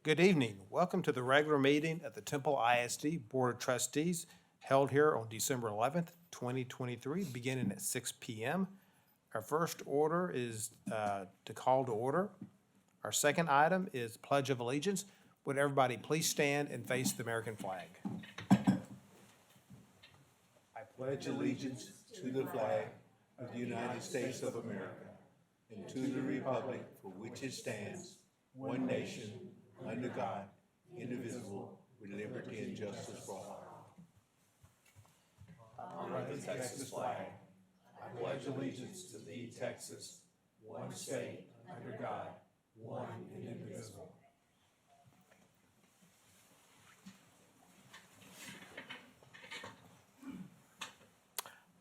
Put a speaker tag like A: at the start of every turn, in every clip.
A: Good evening. Welcome to the regular meeting of the Temple ISD Board of Trustees held here on December 11th, 2023, beginning at 6 p.m. Our first order is to call to order. Our second item is Pledge of Allegiance. Would everybody please stand and face the American flag?
B: I pledge allegiance to the flag of the United States of America and to the republic for which it stands, one nation, under God, indivisible, with liberty and justice for all. I honor the Texas flag. I pledge allegiance to thee, Texas, one state, under God, one and indivisible.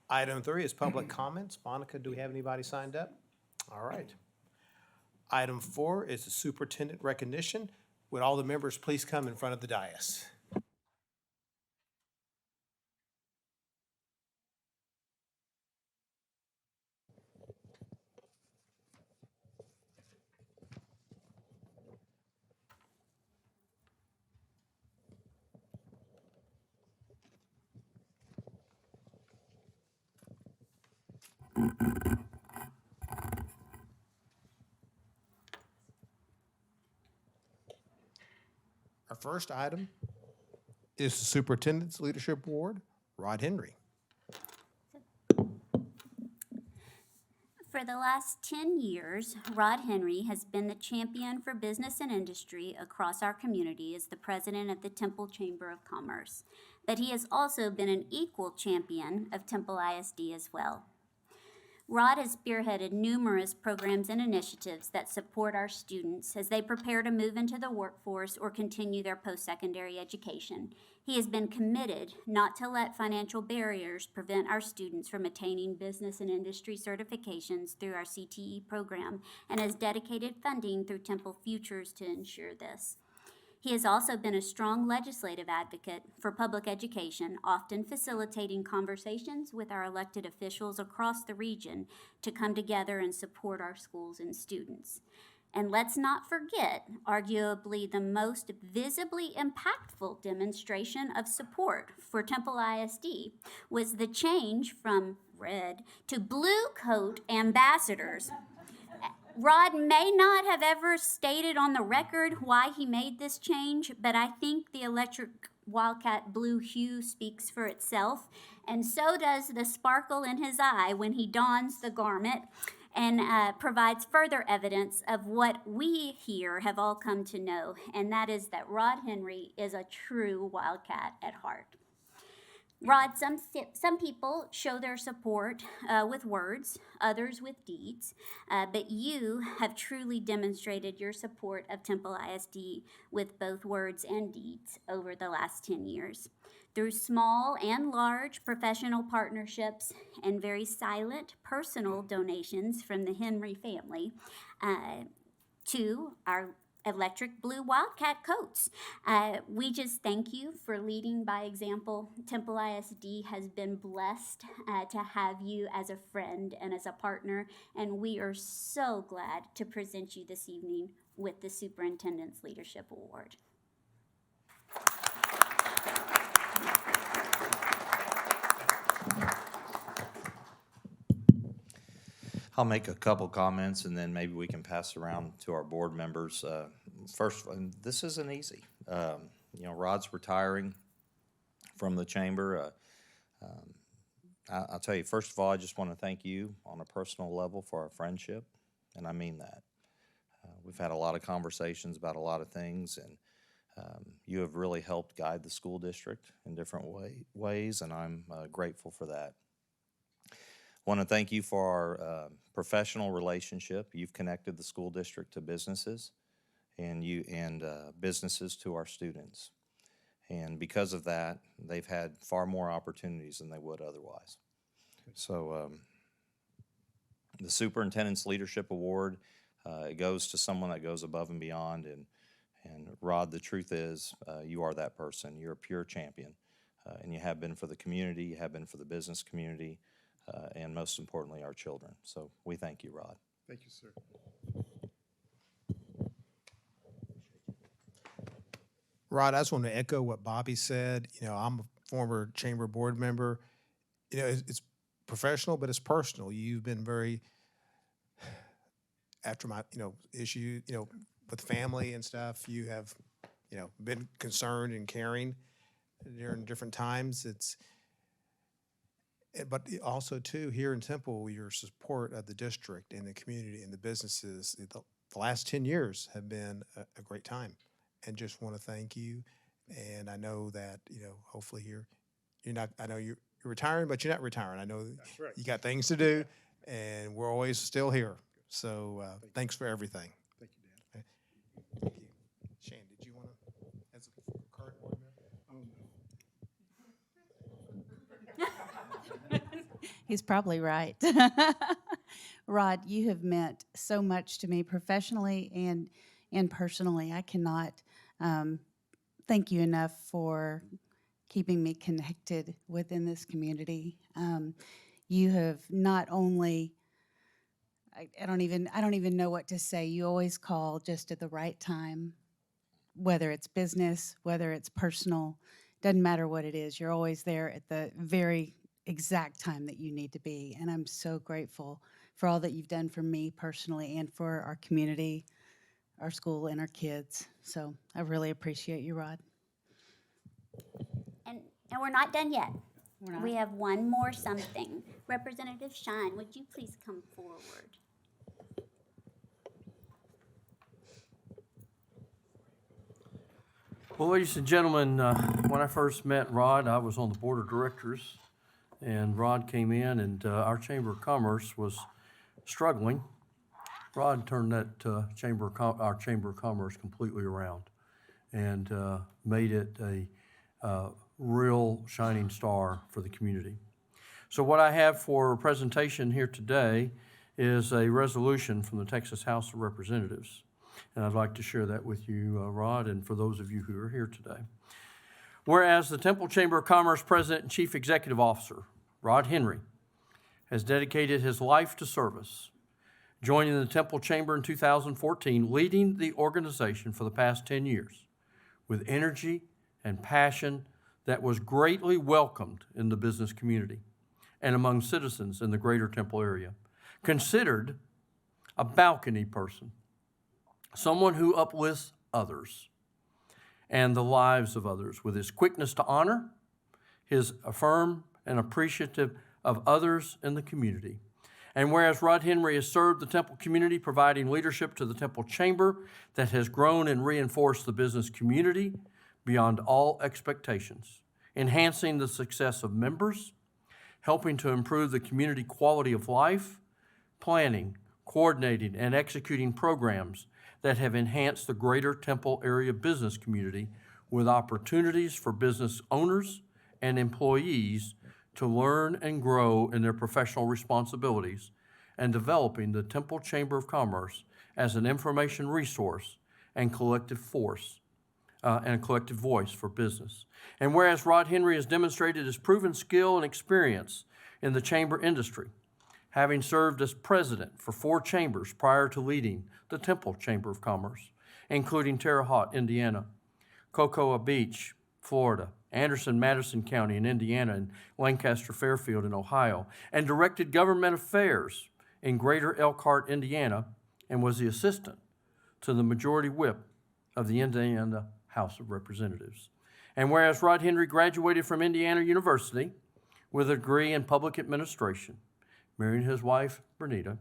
A: Item 3 is public comments. Monica, do we have anybody signed up? All right. Item 4 is the superintendent recognition. Would all the members please come in front of the dais? Our first item is the Superintendent's Leadership Award, Rod Henry.
C: For the last 10 years, Rod Henry has been the champion for business and industry across our community as the president of the Temple Chamber of Commerce. But he has also been an equal champion of Temple ISD as well. Rod has spearheaded numerous programs and initiatives that support our students as they prepare to move into the workforce or continue their post-secondary education. He has been committed not to let financial barriers prevent our students from attaining business and industry certifications through our CTE program and has dedicated funding through Temple Futures to ensure this. He has also been a strong legislative advocate for public education, often facilitating conversations with our elected officials across the region to come together and support our schools and students. And let's not forget, arguably the most visibly impactful demonstration of support for Temple ISD was the change from red to blue coat ambassadors. Rod may not have ever stated on the record why he made this change, but I think the electric Wildcat blue hue speaks for itself, and so does the sparkle in his eye when he dons the garment and provides further evidence of what we here have all come to know, and that is that Rod Henry is a true Wildcat at heart. Rod, some people show their support with words, others with deeds, but you have truly demonstrated your support of Temple ISD with both words and deeds over the last 10 years. Through small and large professional partnerships and very silent personal donations from the Henry family to our electric blue Wildcat coats. We just thank you for leading by example. Temple ISD has been blessed to have you as a friend and as a partner, and we are so glad to present you this evening with the Superintendent's Leadership Award.
D: I'll make a couple comments and then maybe we can pass around to our board members. First, this isn't easy. Rod's retiring from the chamber. I'll tell you, first of all, I just want to thank you on a personal level for our friendship, and I mean that. We've had a lot of conversations about a lot of things, and you have really helped guide the school district in different ways, and I'm grateful for that. I want to thank you for our professional relationship. You've connected the school district to businesses and businesses to our students. And because of that, they've had far more opportunities than they would otherwise. So the Superintendent's Leadership Award, it goes to someone that goes above and beyond. And Rod, the truth is, you are that person. You're a pure champion. And you have been for the community, you have been for the business community, and most importantly, our children. So we thank you, Rod.
B: Thank you, sir.
A: Rod, I just want to echo what Bobby said. You know, I'm a former chamber board member. You know, it's professional, but it's personal. You've been very, after my, issue, with family and stuff, you have, been concerned and caring during different times. But also too, here in Temple, your support of the district and the community and the businesses, the last 10 years have been a great time. And just want to thank you. And I know that, hopefully you're not, I know you're retiring, but you're not retiring. I know
E: That's right.
A: you got things to do, and we're always still here. So thanks for everything.
E: Thank you, Dan.
A: Thank you. Shane, did you want to, as a current board member?
E: Oh, no.
F: He's probably right. Rod, you have meant so much to me professionally and personally. I cannot thank you enough for keeping me connected within this community. You have not only, I don't even know what to say. You always call just at the right time, whether it's business, whether it's personal, doesn't matter what it is. You're always there at the very exact time that you need to be. And I'm so grateful for all that you've done for me personally and for our community, our school, and our kids. So I really appreciate you, Rod.
C: And we're not done yet.
F: We're not?
C: We have one more something. Representative Shine, would you please come forward?
G: Well, ladies and gentlemen, when I first met Rod, I was on the board of directors, and Rod came in, and our Chamber of Commerce was struggling. Rod turned that our Chamber of Commerce completely around and made it a real shining star for the community. So what I have for presentation here today is a resolution from the Texas House of Representatives. And I'd like to share that with you, Rod, and for those of you who are here today. Whereas the Temple Chamber of Commerce President and Chief Executive Officer, Rod Henry, has dedicated his life to service, joining the Temple Chamber in 2014, leading the organization for the past 10 years with energy and passion that was greatly welcomed in the business community and among citizens in the greater Temple area. Considered a balcony person, someone who uplifts others and the lives of others with his quickness to honor, his affirm and appreciative of others in the community. And whereas Rod Henry has served the Temple community, providing leadership to the Temple Chamber that has grown and reinforced the business community beyond all expectations, enhancing the success of members, helping to improve the community quality of life, planning, coordinating, and executing programs that have enhanced the greater Temple area business community with opportunities for business owners and employees to learn and grow in their professional responsibilities, and developing the Temple Chamber of Commerce as an information resource and collective force and a collective voice for business. And whereas Rod Henry has demonstrated his proven skill and experience in the chamber industry, having served as president for 4 chambers prior to leading the Temple Chamber of Commerce, including Terre Haute, Indiana, Cocoa Beach, Florida, Anderson, Madison County in Indiana, and Lancaster, Fairfield in Ohio, and directed government affairs in Greater Elkhart, Indiana, and was the assistant to the majority whip of the Indiana House of Representatives. And whereas Rod Henry graduated from Indiana University with a degree in public administration, marrying his wife, Bernita,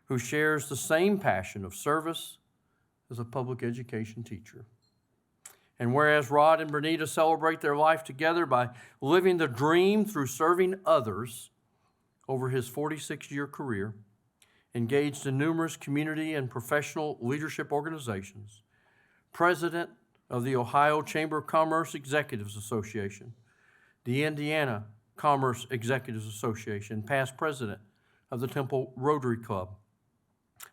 G: who shares the same passion of service as a public education teacher. And whereas Rod and Bernita celebrate their life together by living the dream through serving others over his 46-year career, engaged in numerous community and professional leadership organizations, president of the Ohio Chamber of Commerce Executives Association, the Indiana Commerce Executives Association, past president of the Temple Rotary Club,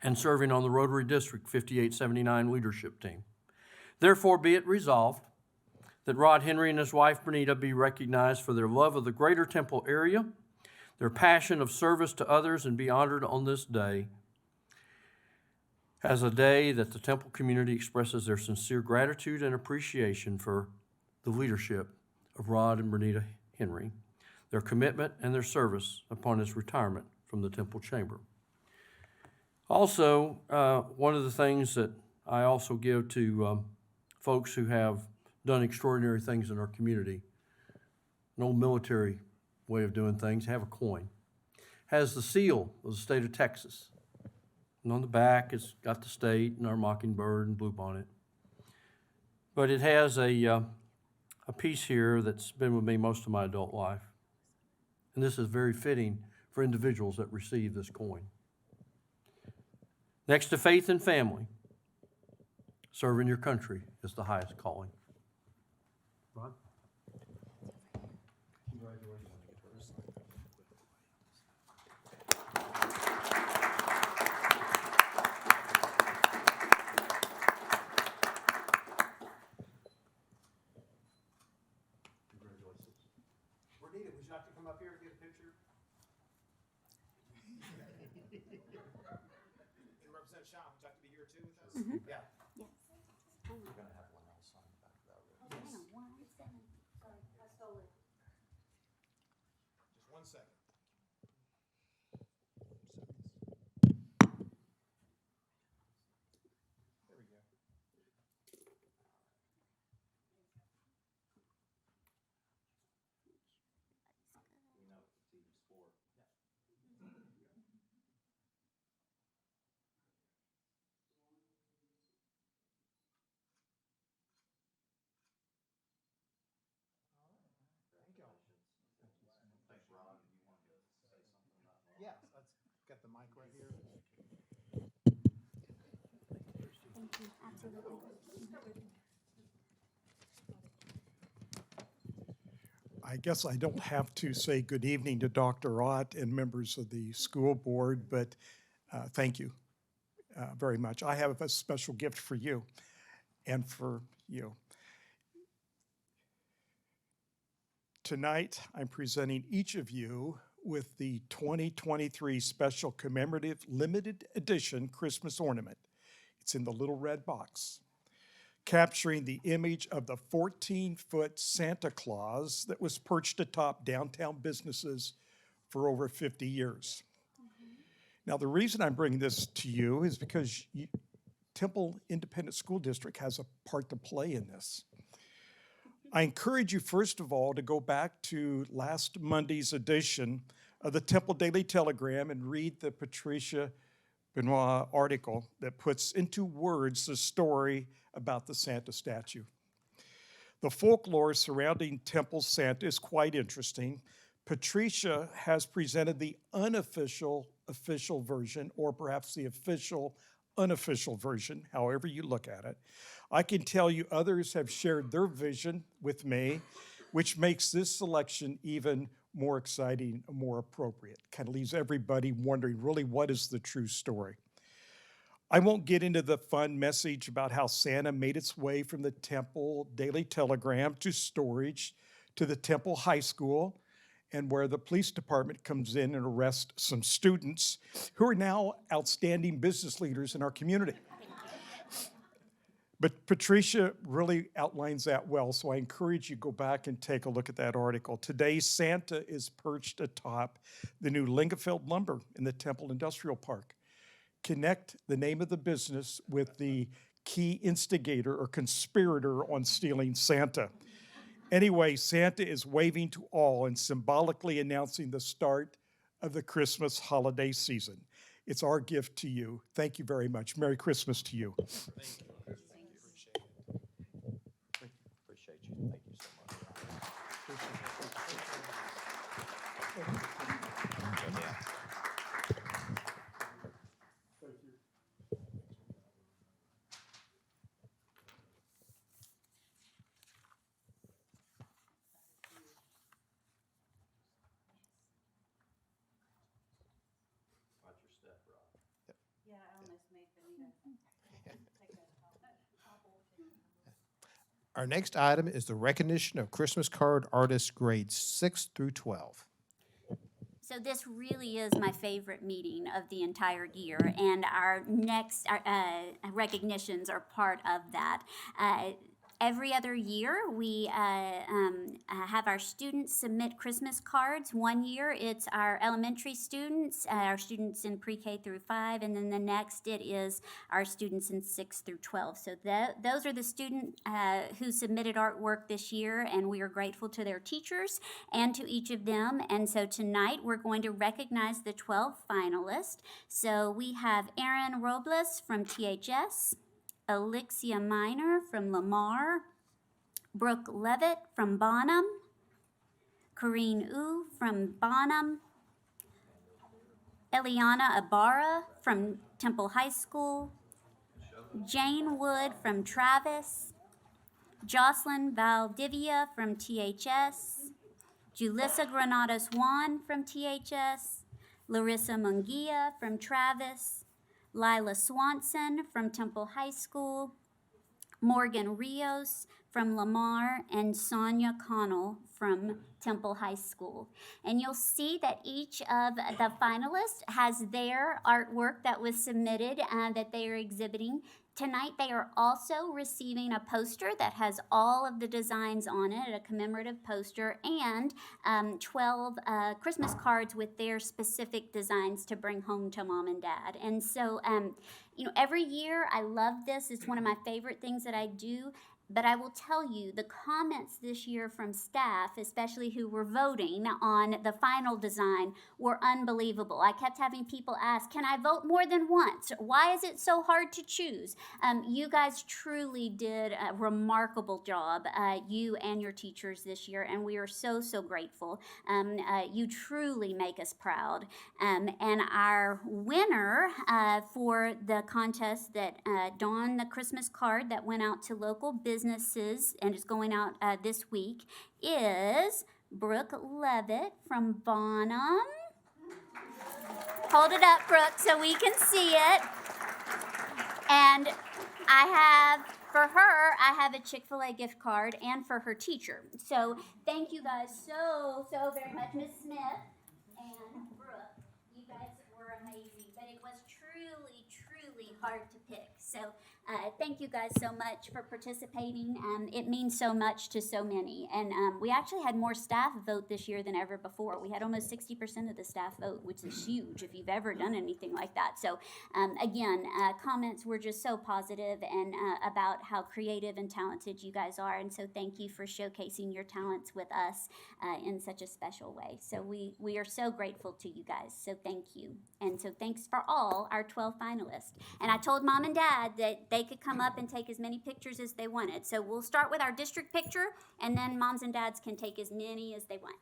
G: and serving on the Rotary District 5879 leadership team. Therefore, be it resolved that Rod Henry and his wife, Bernita, be recognized for their love of the greater Temple area, their passion of service to others, and be honored on this day as a day that the Temple community expresses their sincere gratitude and appreciation for the leadership of Rod and Bernita Henry, their commitment and their service upon his retirement from the Temple Chamber. Also, one of the things that I also give to folks who have done extraordinary things in our community, an old military way of doing things, have a coin. Has the seal of the state of Texas. And on the back, it's got the state and our mockingbird and bluebonnet. But it has a piece here that's been with me most of my adult life. And this is very fitting for individuals that receive this coin. Next to faith and family, serving your country is the highest calling. Rod?
A: Bernita, would you like to come up here to get a picture? And Representative Shaw, would you like to be here too with us? Yeah.
C: Yes.
D: We're gonna have one else sign back there.
C: Hang on 1 second. Sorry, I stole it.
A: Just 1 second. There we go. Yes, let's get the mic right here.
C: Thank you, absolutely.
E: I guess I don't have to say good evening to Dr. Ott and members of the school board, but thank you very much. I have a special gift for you and for you. Tonight, I'm presenting each of you with the 2023 Special Commemorative Limited Edition Christmas Ornament. It's in the little red box, capturing the image of the 14-foot Santa Claus that was perched atop downtown businesses for over 50 years. Now, the reason I'm bringing this to you is because Temple Independent School District has a part to play in this. I encourage you, first of all, to go back to last Monday's edition of the Temple Daily Telegram and read the Patricia Benoit article that puts into words the story about the Santa statue. The folklore surrounding Temple Santa is quite interesting. Patricia has presented the unofficial official version, or perhaps the official unofficial version, however you look at it. I can tell you others have shared their vision with me, which makes this selection even more exciting and more appropriate. Kind of leaves everybody wondering, really, what is the true story? I won't get into the fun message about how Santa made its way from the Temple Daily Telegram to storage to the Temple High School, and where the police department comes in and arrests some students who are now outstanding business leaders in our community. But Patricia really outlines that well, so I encourage you to go back and take a look at that article. Today, Santa is perched atop the new Lingefeld lumber in the Temple Industrial Park. Connect the name of the business with the key instigator or conspirator on stealing Santa. Anyway, Santa is waving to all and symbolically announcing the start of the Christmas holiday season. It's our gift to you. Thank you very much. Merry Christmas to you.
A: Thank you.
D: Appreciate you. Thank you so much. Watch your step, Rob.
F: Yeah, I almost made Benita take that topple.
A: Our next item is the recognition of Christmas card artists grades 6 through 12.
C: So this really is my favorite meeting of the entire year, and our next recognitions are part of that. Every other year, we have our students submit Christmas cards. One year, it's our elementary students, our students in pre-K through 5, and then the next it is our students in 6 through 12. So those are the students who submitted artwork this year, and we are grateful to their teachers and to each of them. And so tonight, we're going to recognize the 12 finalists. So we have Aaron Robles from THS, Alexia Miner from Lamar, Brooke Levitt from Bonham, Corrine Wu from Bonham, Eliana Ibarra from Temple High School, Jane Wood from Travis, Jocelyn Valdivia from THS, Julissa Granados Juan from THS, Larissa Munguia from Travis, Lila Swanson from Temple High School, Morgan Rios from Lamar, and Sonia Connell from Temple High School. And you'll see that each of the finalists has their artwork that was submitted that they are exhibiting. Tonight, they are also receiving a poster that has all of the designs on it, a commemorative poster, and 12 Christmas cards with their specific designs to bring home to mom and dad. And so, every year I love this. It's one of my favorite things that I do. But I will tell you, the comments this year from staff, especially who were voting on the final design, were unbelievable. I kept having people ask, can I vote more than once? Why is it so hard to choose? You guys truly did a remarkable job, you and your teachers this year, and we are so, so grateful. You truly make us proud. And our winner for the contest that donned the Christmas card that went out to local businesses and is going out this week is Brooke Levitt from Bonham. Hold it up, Brooke, so we can see it. And for her, I have a Chick-fil-A gift card, and for her teacher. So thank you guys so, so very much. Ms. Smith and Brooke, you guys were amazing. But it was truly, truly hard to pick. So thank you guys so much for participating. It means so much to so many. And we actually had more staff vote this year than ever before. We had almost 60% of the staff vote, which is huge if you've ever done anything like that. So again, comments were just so positive and about how creative and talented you guys are. And so thank you for showcasing your talents with us in such a special way. So we are so grateful to you guys. So thank you. And so thanks for all our 12 finalists. And I told mom and dad that they could come up and take as many pictures as they wanted. So we'll start with our district picture, and then moms and dads can take as many as they want.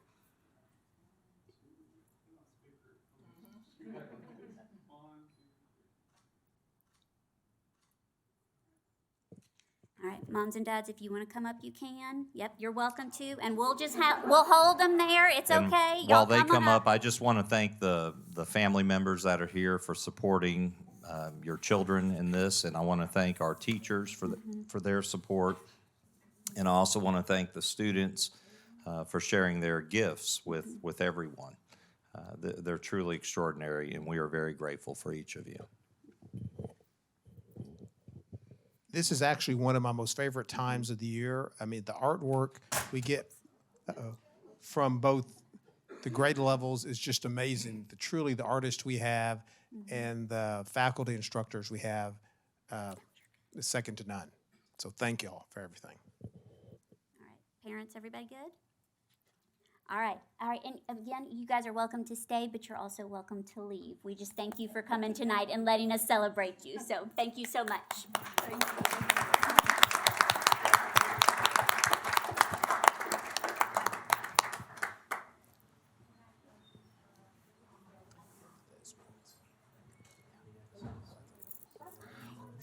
C: All right, moms and dads, if you want to come up, you can. Yep, you're welcome to. And we'll hold them there. It's
D: And
C: okay.
D: while
C: Y'all
D: they
C: on
D: come up, I just want to thank the family members that are here for supporting your children in this, and I want to thank our teachers for their support, and I also want to thank the students for sharing their gifts with everyone. They're truly extraordinary, and we are very grateful for each of you.
A: This is actually one of my most favorite times of the year. I mean, the artwork we get from both the grade levels is just amazing. Truly, the artists we have and the faculty instructors we have is second to none. So thank y'all for everything.
C: All right, parents, everybody good? All right, and again, you guys are welcome to stay, but you're also welcome to leave. We just thank you for coming tonight and letting us celebrate you. So thank you so much.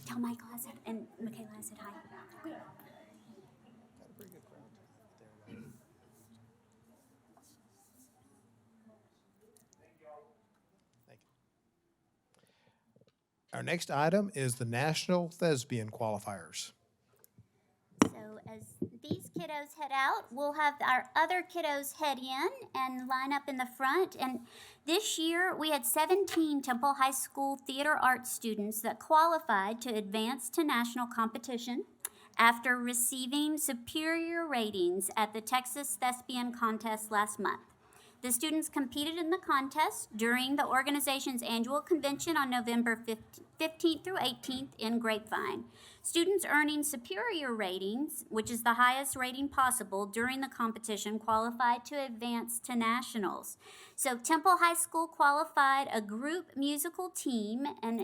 C: Tell Michael I said, and Michaela I said hi.
A: Our next item is the National Thespian Qualifiers.
C: So as these kiddos head out, we'll have our other kiddos head in and line up in the front. And this year, we had 17 Temple High School theater arts students that qualified to advance to national competition after receiving superior ratings at the Texas Thespian Contest last month. The students competed in the contest during the organization's annual convention on November 15th through 18th in Grapevine. Students earning superior ratings, which is the highest rating possible during the competition, qualified to advance to nationals. So Temple High School qualified a group musical team, and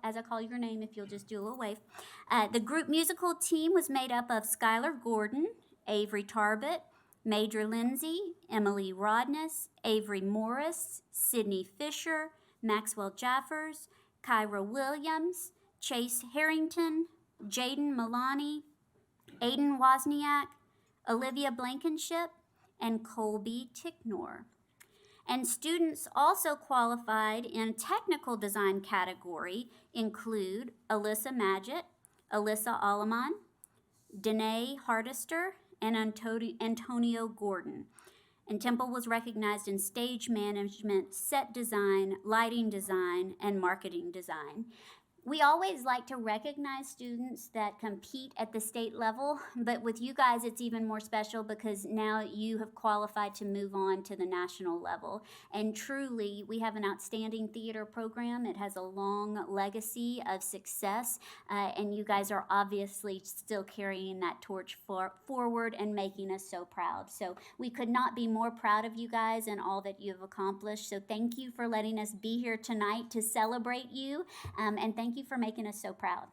C: as I call your name, if you'll just do a little wave. The group musical team was made up of Skylar Gordon, Avery Tarbett, Major Lindsay, Emily Rodness, Avery Morris, Sydney Fisher, Maxwell Jaffers, Kyra Williams, Chase Harrington, Jaden Milani, Aiden Wozniak, Olivia Blankenship, and Colby Ticknor. And students also qualified in technical design category include Alyssa Magid, Alyssa Alleman, Danae Hardister, and Antonio Gordon. And Temple was recognized in stage management, set design, lighting design, and marketing design. We always like to recognize students that compete at the state level, but with you guys, it's even more special because now you have qualified to move on to the national level. And truly, we have an outstanding theater program. It has a long legacy of success, and you guys are obviously still carrying that torch forward and making us so proud. So we could not be more proud of you guys and all that you have accomplished. So thank you for letting us be here tonight to celebrate you, and thank you for making us so proud.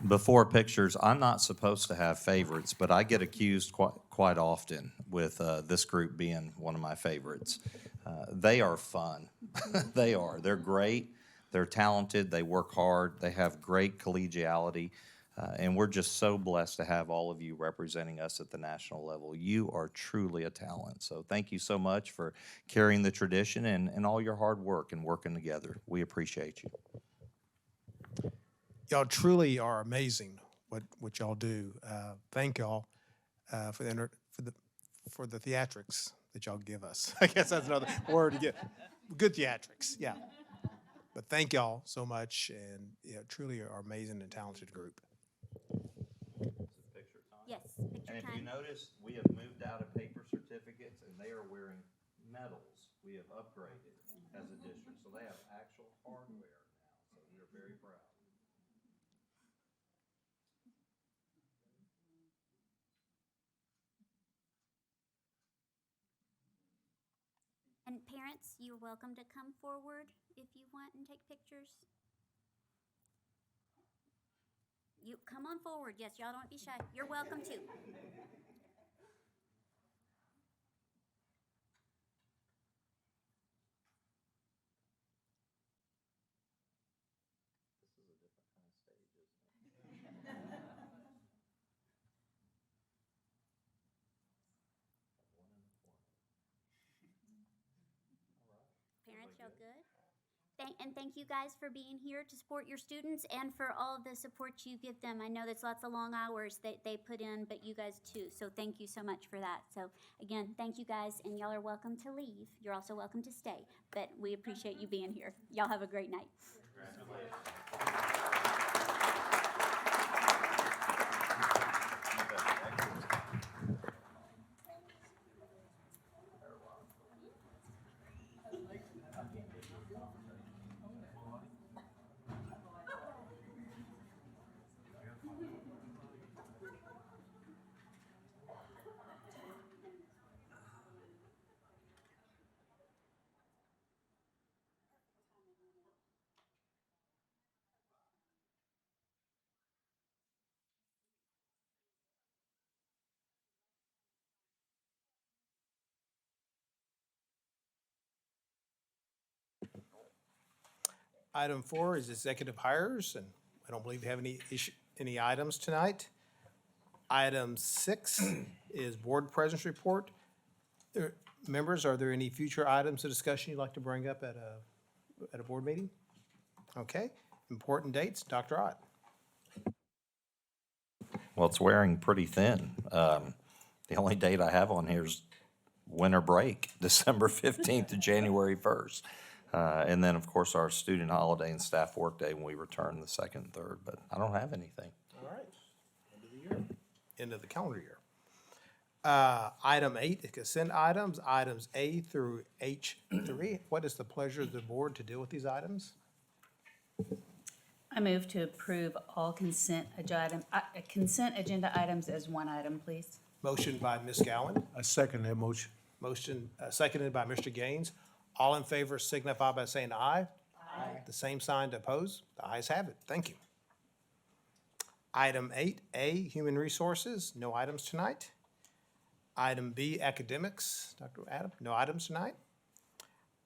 D: Before pictures, I'm not supposed to have favorites, but I get accused quite often with this group being one of my favorites. They are fun. They are. They're great. They're talented. They work hard. They have great collegiality. And we're just so blessed to have all of you representing us at the national level. You are truly a talent. So thank you so much for carrying the tradition and all your hard work and working together. We appreciate you.
A: Y'all truly are amazing, what y'all do. Thank y'all for the theatrics that y'all give us. I guess that's another word to get. Good theatrics, yeah. But thank y'all so much, and truly are amazing and talented group.
C: Yes,
D: And
C: picture
D: if you
C: time.
D: notice, we have moved out of paper certificates, and they are wearing medals. We have upgraded as a district, so they have actual hardware now, so we are very proud.
C: And parents, you're welcome to come forward if you want and take pictures. You come on forward. Yes, y'all don't be shy. You're welcome to.
D: This is a different kind of stage, isn't it?
C: Parents, y'all good? Thank you guys for being here to support your students and for all of the support you give them. I know that's lots of long hours that they put in, but you guys too. So thank you so much for that. So again, thank you guys, and y'all are welcome to leave. You're also welcome to stay, but we appreciate you being here. Y'all have a great night.
A: Item 4 is executive hires, and I don't believe we have any items tonight. Item 6 is board presence report. Members, are there any future items of discussion you'd like to bring up at at a board meeting? Okay. Important dates, Dr. Ott.
D: Well, it's wearing pretty thin. The only date I have on here is winter break, December 15th to January 1st. And then, of course, our student holiday and staff workday when we return the 2nd and 3rd, but I don't have anything.
A: All right. End of the year. End of the calendar year. Item 8 is consent items, items A through H3. What is the pleasure of the board to deal with these items?
F: I move to approve all consent agenda items as one item, please.
A: Motion by Ms. Gowan,
B: I second that motion.
A: motion seconded by Mr. Gaines. All in favor signify by saying aye. Aye. The same sign to oppose. The ayes have it. Thank you. Item 8A, Human Resources, no items tonight. Item B, Academics, Dr. Adam, no items tonight.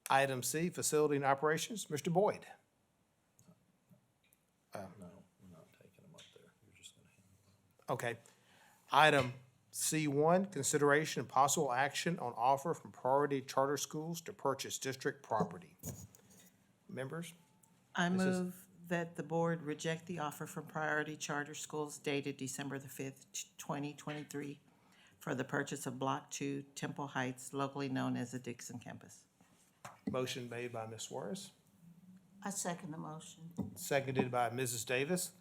A: Item C, Facility and Operations, Mr. Boyd.
D: No, we're not taking them up there. You're just gonna
A: Okay. Item C1, consideration and possible action on offer from Priority Charter Schools to purchase district property. Members?
H: I
A: This is-
H: move that the board reject the offer from Priority Charter Schools dated December the 5th, 2023, for the purchase of Block 2, Temple Heights, locally known as the Dixon campus.
A: Motion made by Ms. Suarez,
H: I second the motion.
A: seconded by Mrs. Davis.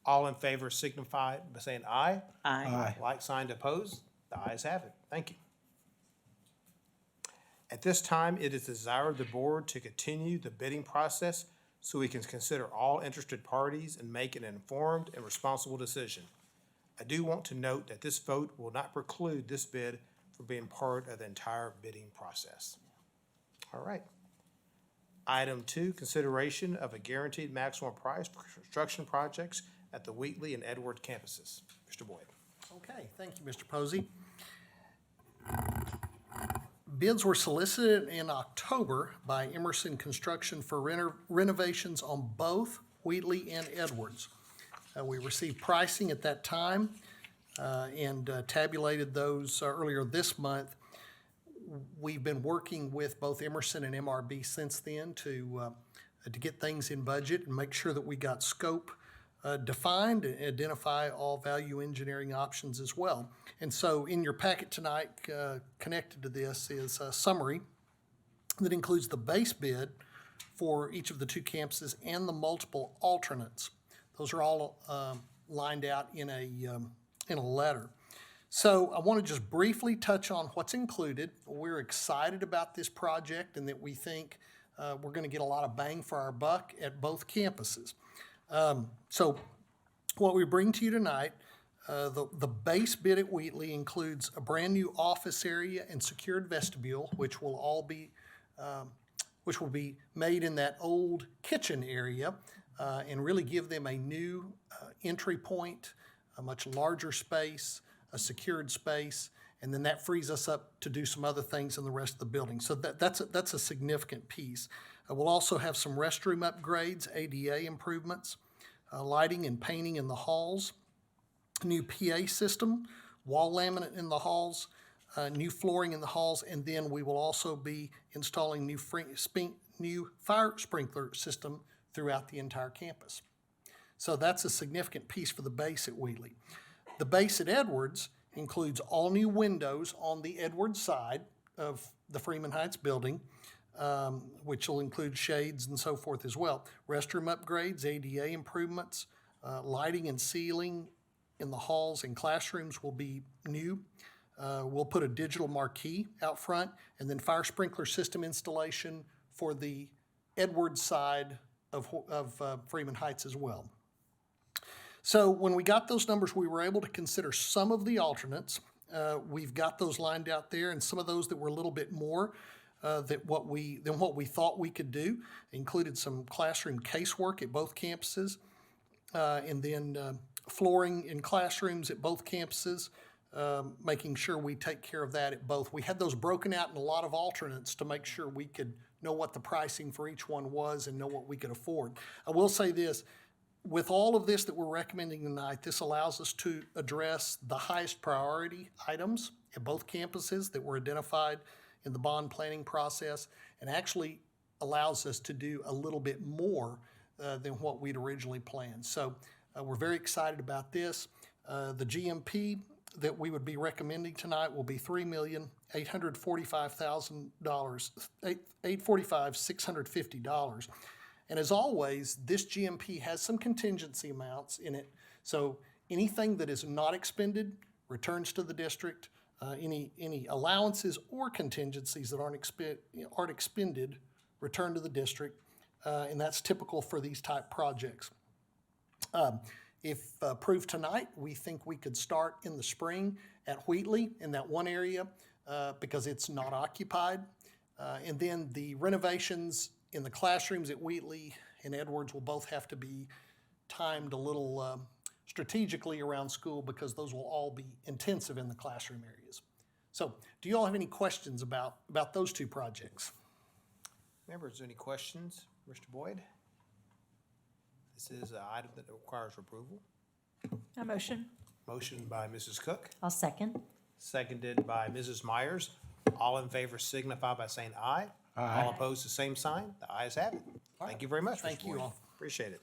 A: All in favor signify by saying aye.
H: Aye.
A: Like sign to oppose, the ayes have it. Thank you. At this time, it is the desire of the board to continue the bidding process so we can consider all interested parties and make an informed and responsible decision. I do want to note that this vote will not preclude this bid from being part of the entire bidding process. All right. Item 2, consideration of a guaranteed maximum price for construction projects at the Wheatley and Edward campuses. Mr. Boyd.
I: Okay, thank you, Mr. Posey. Bids were solicited in October by Emerson Construction for renovations on both Wheatley and Edwards. We received pricing at that time and tabulated those earlier this month. We've been working with both Emerson and MRB since then to get things in budget and make sure that we got scope defined and identify all value engineering options as well. And so in your packet tonight, connected to this is a summary that includes the base bid for each of the two campuses and the multiple alternates. Those are all lined out in a letter. So I want to just briefly touch on what's included. We're excited about this project and that we think we're going to get a lot of bang for our buck at both campuses. So what we bring to you tonight, the base bid at Wheatley includes a brand-new office area and secured vestibule, which will be made in that old kitchen area and really give them a new entry point, a much larger space, a secured space, and then that frees us up to do some other things in the rest of the building. So that's a significant piece. We'll also have some restroom upgrades, ADA improvements, lighting and painting in the halls, new PA system, wall laminate in the halls, new flooring in the halls, and then we will also be installing new fire sprinkler system throughout the entire campus. So that's a significant piece for the base at Wheatley. The base at Edwards includes all new windows on the Edwards side of the Freeman Heights building, which will include shades and so forth as well. Restroom upgrades, ADA improvements, lighting and ceiling in the halls and classrooms will be new. We'll put a digital marquee out front, and then fire sprinkler system installation for the Edwards side of Freeman Heights as well. So when we got those numbers, we were able to consider some of the alternates. We've got those lined out there, and some of those that were a little bit more than what we thought we could do. Included some classroom casework at both campuses, and then flooring in classrooms at both campuses, making sure we take care of that at both. We had those broken out in a lot of alternates to make sure we could know what the pricing for each one was and know what we could afford. I will say this. With all of this that we're recommending tonight, this allows us to address the highest priority items at both campuses that were identified in the bond planning process, and actually allows us to do a little bit more than what we'd originally planned. So we're very excited about this. The GMP that we would be recommending tonight will be $3,845,650. And as always, this GMP has some contingency amounts in it. So anything that is not expended returns to the district. Any allowances or contingencies that aren't expended return to the district. And that's typical for these type projects. If approved tonight, we think we could start in the spring at Wheatley in that one area because it's not occupied. And then the renovations in the classrooms at Wheatley and Edwards will both have to be timed a little strategically around school because those will all be intensive in the classroom areas. So do you all have any questions about those two projects?
A: Members, any questions? Mr. Boyd? This is an item that requires approval.
J: A motion.
A: Motion by Mrs. Cook,
J: I'll second.
A: seconded by Mrs. Myers. All in favor signify by saying aye. Aye. All opposed, the same sign. The ayes have it. Thank you very much, Mr.
I: Thank you
A: Boyd.
I: all.
A: Appreciate it.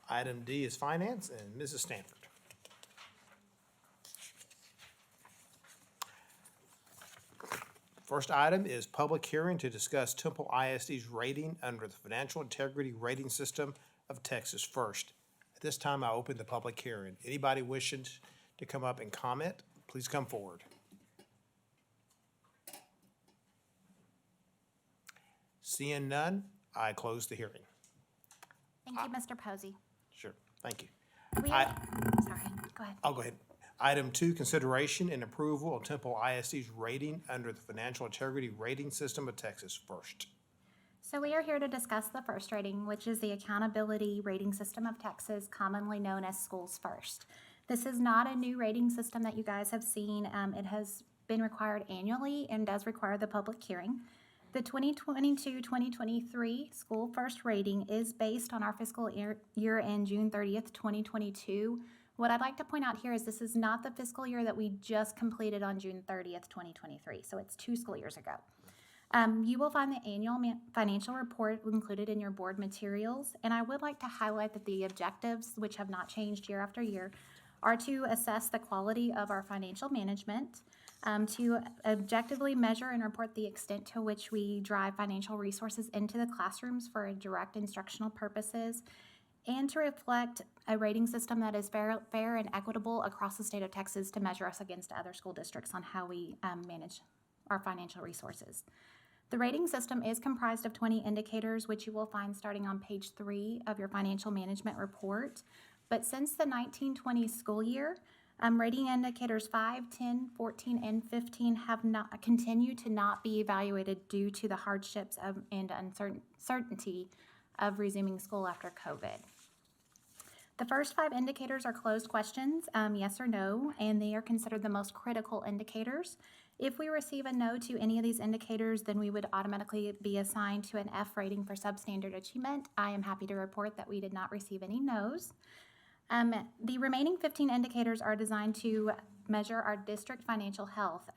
A: Item D is finance, and Mrs. Stanford. First item is public hearing to discuss Temple ISD's rating under the Financial Integrity Rating System of Texas first. At this time, I open the public hearing. Anybody wishing to come up and comment, please come forward. Seeing none, I close the hearing.
K: Thank you, Mr. Posey.
A: Sure, thank you.
K: We,
A: I-
K: sorry, go ahead.
A: I'll go ahead. Item 2, consideration and approval of Temple ISD's rating under the Financial Integrity Rating System of Texas first.
K: So we are here to discuss the first rating, which is the Accountability Rating System of Texas, commonly known as Schools First. This is not a new rating system that you guys have seen. It has been required annually and does require the public hearing. The 2022-2023 School First rating is based on our fiscal year end June 30th, 2022. What I'd like to point out here is this is not the fiscal year that we just completed on June 30th, 2023, so it's 2 school years ago. You will find the annual financial report included in your board materials, and I would like to highlight that the objectives, which have not changed year after year, are to assess the quality of our financial management, to objectively measure and report the extent to which we drive financial resources into the classrooms for direct instructional purposes, and to reflect a rating system that is fair and equitable across the state of Texas to measure us against other school districts on how we manage our financial resources. The rating system is comprised of 20 indicators, which you will find starting on page 3 of your financial management report. But since the 1920 school year, rating indicators 5, 10, 14, and 15 have not continued to not be evaluated due to the hardships and uncertainty of resuming school after COVID. The first 5 indicators are closed questions, yes or no, and they are considered the most critical indicators. If we receive a no to any of these indicators, then we would automatically be assigned to an F rating for substandard achievement. I am happy to report that we did not receive any no's. The remaining 15 indicators are designed to measure our district financial health.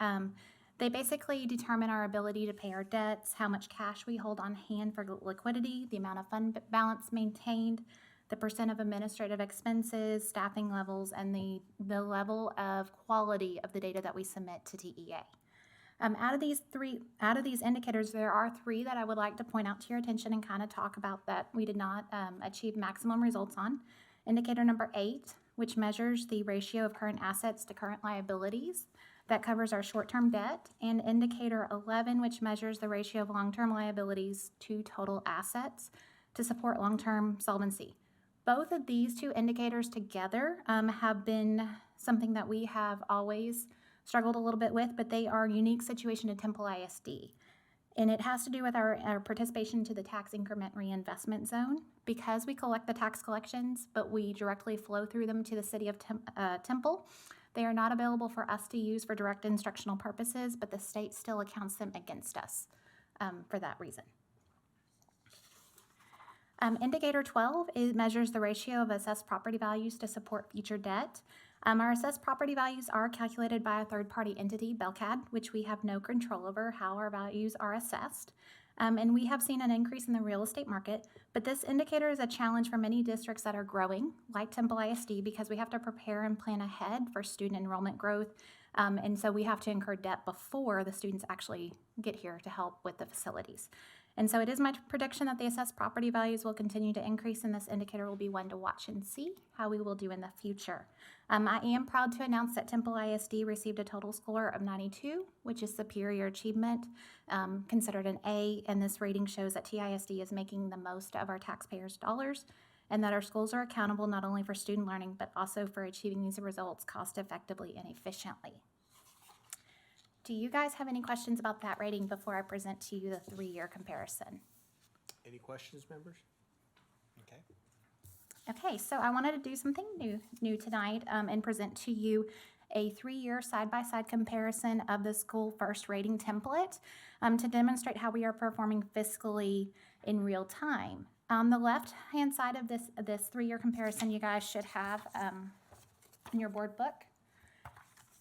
K: They basically determine our ability to pay our debts, how much cash we hold on hand for liquidity, the amount of fund balance maintained, the percent of administrative expenses, staffing levels, and the level of quality of the data that we submit to TEA. Out of these indicators, there are 3 that I would like to point out to your attention and kind of talk about that we did not achieve maximum results on. Indicator number 8, which measures the ratio of current assets to current liabilities. That covers our short-term debt. And indicator 11, which measures the ratio of long-term liabilities to total assets to support long-term solvency. Both of these 2 indicators together have been something that we have always struggled a little bit with, but they are a unique situation to Temple ISD. And it has to do with our participation to the tax increment reinvestment zone. Because we collect the tax collections, but we directly flow through them to the city of Temple, they are not available for us to use for direct instructional purposes, but the state still accounts them against us for that reason. Indicator 12 measures the ratio of assessed property values to support future debt. Our assessed property values are calculated by a third-party entity, Belcad, which we have no control over how our values are assessed. And we have seen an increase in the real estate market, but this indicator is a challenge for many districts that are growing, like Temple ISD, because we have to prepare and plan ahead for student enrollment growth. And so we have to incur debt before the students actually get here to help with the facilities. And so it is my prediction that the assessed property values will continue to increase, and this indicator will be one to watch and see how we will do in the future. I am proud to announce that Temple ISD received a total score of 92, which is superior achievement, considered an A, and this rating shows that TISD is making the most of our taxpayers' dollars, and that our schools are accountable not only for student learning, but also for achieving these results cost-effectively and efficiently. Do you guys have any questions about that rating before I present to you the 3-year comparison?
A: Any questions, members? Okay.
K: Okay, so I wanted to do something new tonight and present to you a 3-year side-by-side comparison of the school first rating template to demonstrate how we are performing fiscally in real time. On the left-hand side of this 3-year comparison, you guys should have in your board book.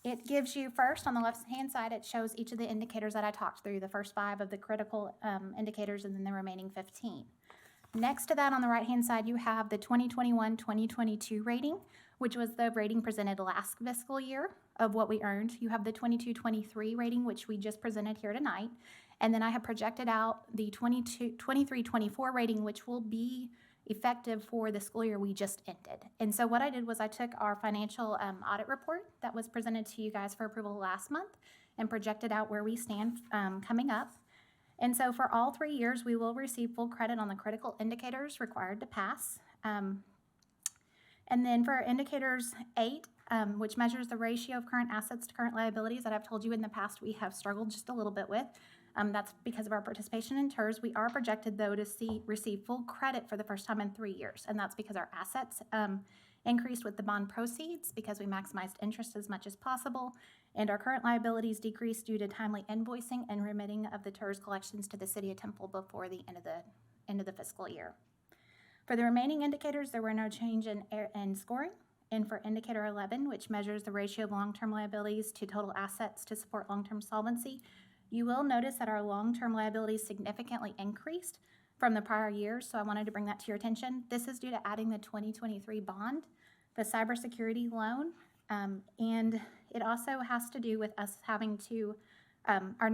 K: It gives you first, on the left-hand side, it shows each of the indicators that I talked through, the first 5 of the critical indicators and then the remaining 15. Next to that, on the right-hand side, you have the 2021-2022 rating, which was the rating presented last fiscal year of what we earned. You have the 22-23 rating, which we just presented here tonight. And then I have projected out the 23-24 rating, which will be effective for the school year we just ended. And so what I did was I took our financial audit report that was presented to you guys for approval last month and projected out where we stand coming up. And so for all 3 years, we will receive full credit on the critical indicators required to pass. And then for indicators 8, which measures the ratio of current assets to current liabilities that I've told you in the past we have struggled just a little bit with. That's because of our participation in TIRS. We are projected, though, to receive full credit for the first time in 3 years, and that's because our assets increased with the bond proceeds because we maximized interest as much as possible, and our current liabilities decreased due to timely invoicing and remitting of the TIRS collections to the City of Temple before the end of the fiscal year. For the remaining indicators, there were no change in scoring. And for indicator 11, which measures the ratio of long-term liabilities to total assets to support long-term solvency, you will notice that our long-term liabilities significantly increased from the prior years, so I wanted to bring that to your attention. This is due to adding the 2023 bond, the cybersecurity loan, and it also has to do with us having to, our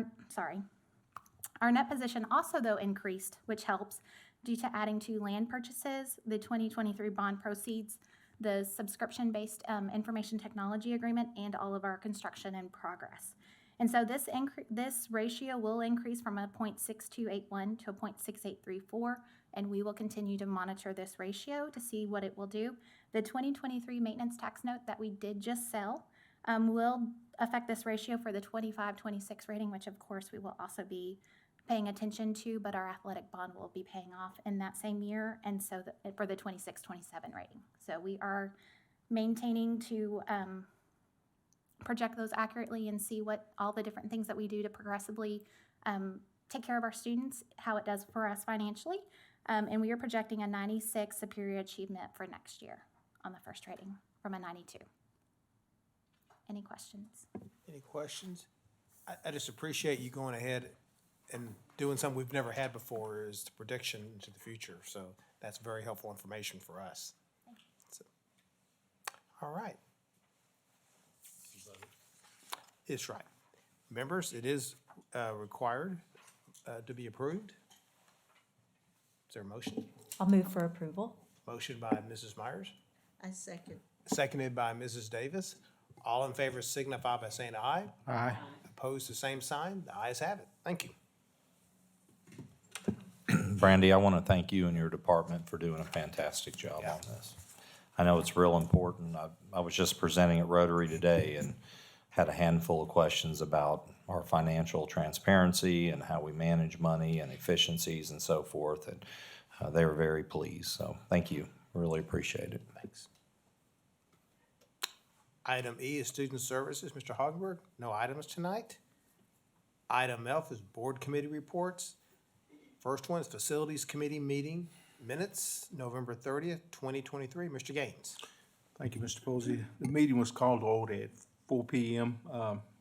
K: net position also, though, increased, which helps due to adding to land purchases, the 2023 bond proceeds, the subscription-based information technology agreement, and all of our construction in progress. And so this ratio will increase from a 0.6281 to a 0.6834, and we will continue to monitor this ratio to see what it will do. The 2023 maintenance tax note that we did just sell will affect this ratio for the 25-26 rating, which of course we will also be paying attention to, but our athletic bond will be paying off in that same year, and so for the 26-27 rating. So we are maintaining to project those accurately and see what all the different things that we do to progressively take care of our students, how it does for us financially. And we are projecting a 96 superior achievement for next year on the first rating from a 92. Any questions?
A: Any questions? I just appreciate you going ahead and doing something we've never had before, is the prediction into the future. So that's very helpful information for us. So, all right. It's right. Members, it is required to be approved. Is there a motion?
J: I'll move for approval.
A: Motion by Mrs. Myers,
H: I second.
A: seconded by Mrs. Davis. All in favor signify by saying aye.
B: Aye.
A: Opposed, the same sign. The ayes have it. Thank you.
D: Brandy, I want to thank you and your department for doing a fantastic job on this. I know it's real important. I was just presenting at Rotary today and had a handful of questions about our financial transparency and how we manage money and efficiencies and so forth, and they were very pleased. So thank you. Really appreciate it.
A: Thanks. Item E is Student Services. Mr. Hogberg, no items tonight. Item F is Board Committee Reports. First one is Facilities Committee Meeting Minutes, November 30th, 2023. Mr. Gaines.
B: Thank you, Mr. Posey. The meeting was called to order at 4 p.m.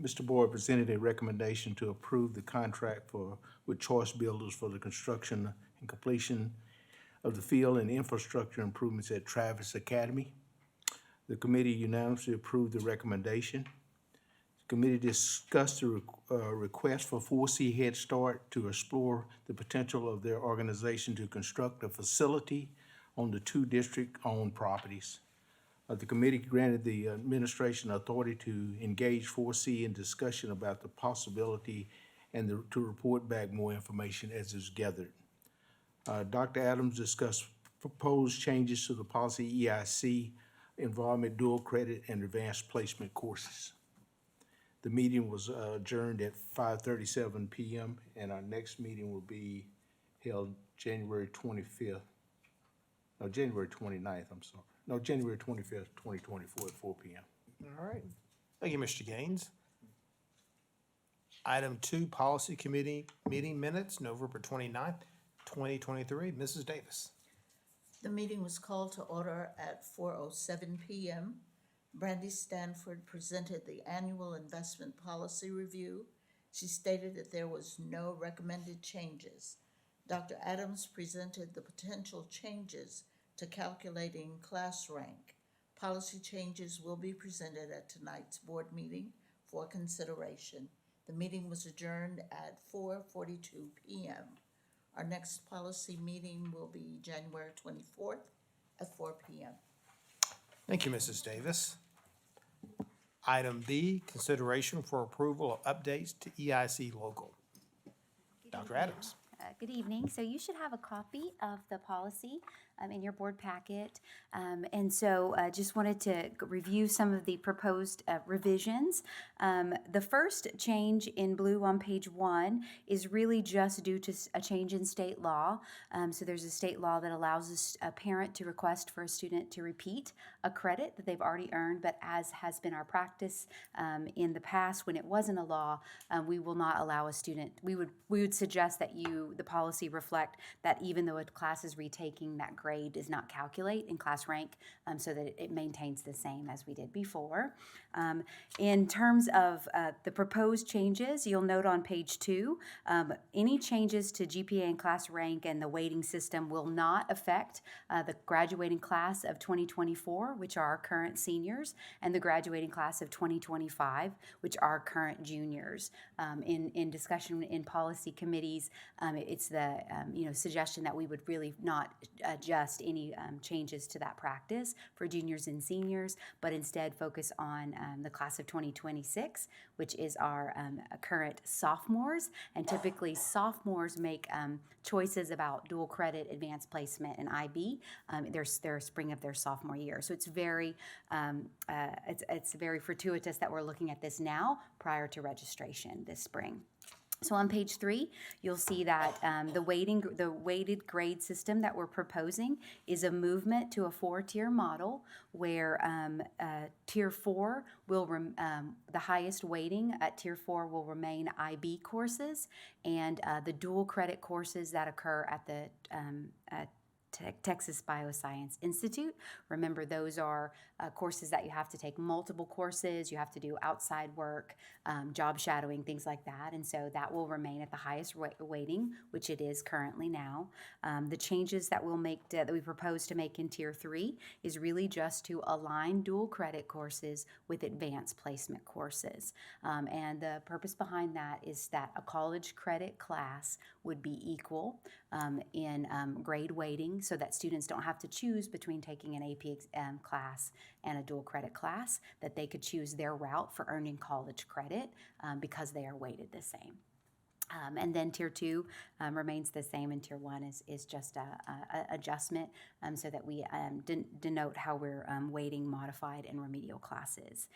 B: Mr. Boyd presented a recommendation to approve the contract with Choice Builders for the construction and completion of the field and infrastructure improvements at Travis Academy. The committee unanimously approved the recommendation. The committee discussed the request for 4C Head Start to explore the potential of their organization to construct a facility on the 2 district-owned properties. The committee granted the administration authority to engage 4C in discussion about the possibility and to report back more information as is gathered. Dr. Adams discussed proposed changes to the policy EIC, environment, dual credit, and advanced placement courses. The meeting was adjourned at 5:37 p.m. and our next meeting will be held January 29th, I'm sorry. No, January 25th, 2024 at 4 p.m.
A: All right. Thank you, Mr. Gaines. Item 2, Policy Committee meeting minutes, November 29th, 2023. Mrs. Davis.
J: The meeting was called to order at 4:07 p.m. Brandy Stanford presented the annual investment policy review. She stated that there was no recommended changes. Dr. Adams presented the potential changes to calculating class rank. Policy changes will be presented at tonight's board meeting for consideration. The meeting was adjourned at 4:42 p.m. Our next policy meeting will be January 24th at 4 p.m.
A: Thank you, Mrs. Davis. Item B, consideration for approval of updates to EIC local. Dr. Adams.
C: Good evening. So you should have a copy of the policy in your board packet. And so just wanted to review some of the proposed revisions. The first change in blue on page 1 is really just due to a change in state law. So there's a state law that allows a parent to request for a student to repeat a credit that they've already earned, but as has been our practice in the past when it wasn't a law, we will not allow a student, we would suggest that the policy reflect that even though a class is retaking, that grade does not calculate in class rank, so that it maintains the same as we did before. In terms of the proposed changes, you'll note on page 2, any changes to GPA and class rank and the weighting system will not affect the graduating class of 2024, which are our current seniors, and the graduating class of 2025, which are current juniors. In discussion in policy committees, it's the suggestion that we would really not adjust any changes to that practice for juniors and seniors, but instead focus on the class of 2026, which is our current sophomores. And typically sophomores make choices about dual credit, advanced placement, and IB. Their spring of their sophomore year. So it's very fortuitous that we're looking at this now prior to registration this spring. So on page 3, you'll see that the weighted grade system that we're proposing is a movement to a 4-tier model where tier 4 will, the highest weighting at tier 4 will remain IB courses, and the dual credit courses that occur at the Texas Bioscience Institute. Remember, those are courses that you have to take multiple courses, you have to do outside work, job shadowing, things like that, and so that will remain at the highest weighting, which it is currently now. The changes that we'll make, that we propose to make in Tier 3 is really just to align dual credit courses with advanced placement courses. And the purpose behind that is that a college credit class would be equal in grade weighting, so that students don't have to choose between taking an AP class and a dual credit class, that they could choose their route for earning college credit because they are weighted the same. And then Tier 2 remains the same, and Tier 1 is just a adjustment so that we denote how we're weighting modified and remedial classes.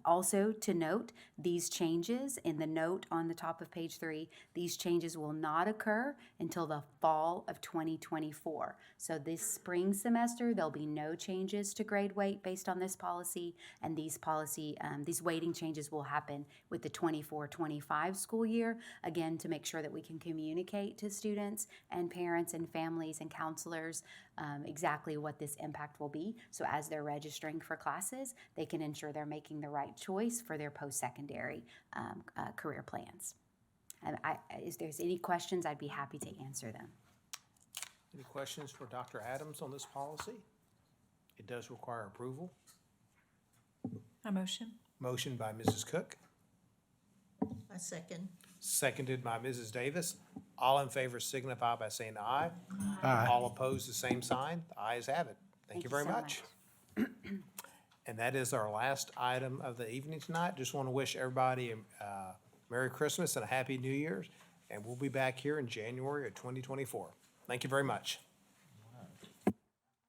C: Also to note, these changes in the note on the top of page 3, these changes will not occur until the fall of 2024. So this spring semester, there'll be no changes to grade weight based on this policy, and these weighting changes will happen with the 24-25 school year. Again,
L: plan to make sure that we can communicate to students and parents and families and counselors exactly what this impact will be. So as they're registering for classes, they can ensure they're making the right choice for their post-secondary career plans. And if there's any questions, I'd be happy to answer them.
A: Any questions for Dr. Adams on this policy? It does require approval.
M: A motion?
A: Motion by Mrs. Cook,
J: I second.
A: seconded by Mrs. Davis. All in favor signify by saying aye. Aye. All opposed, the same sign. The ayes have it. Thank you very
L: so
A: much. And that is our last item of the evening tonight. Just want to wish everybody a Merry Christmas and a Happy New Year's. And we'll be back here in January of 2024. Thank you very much.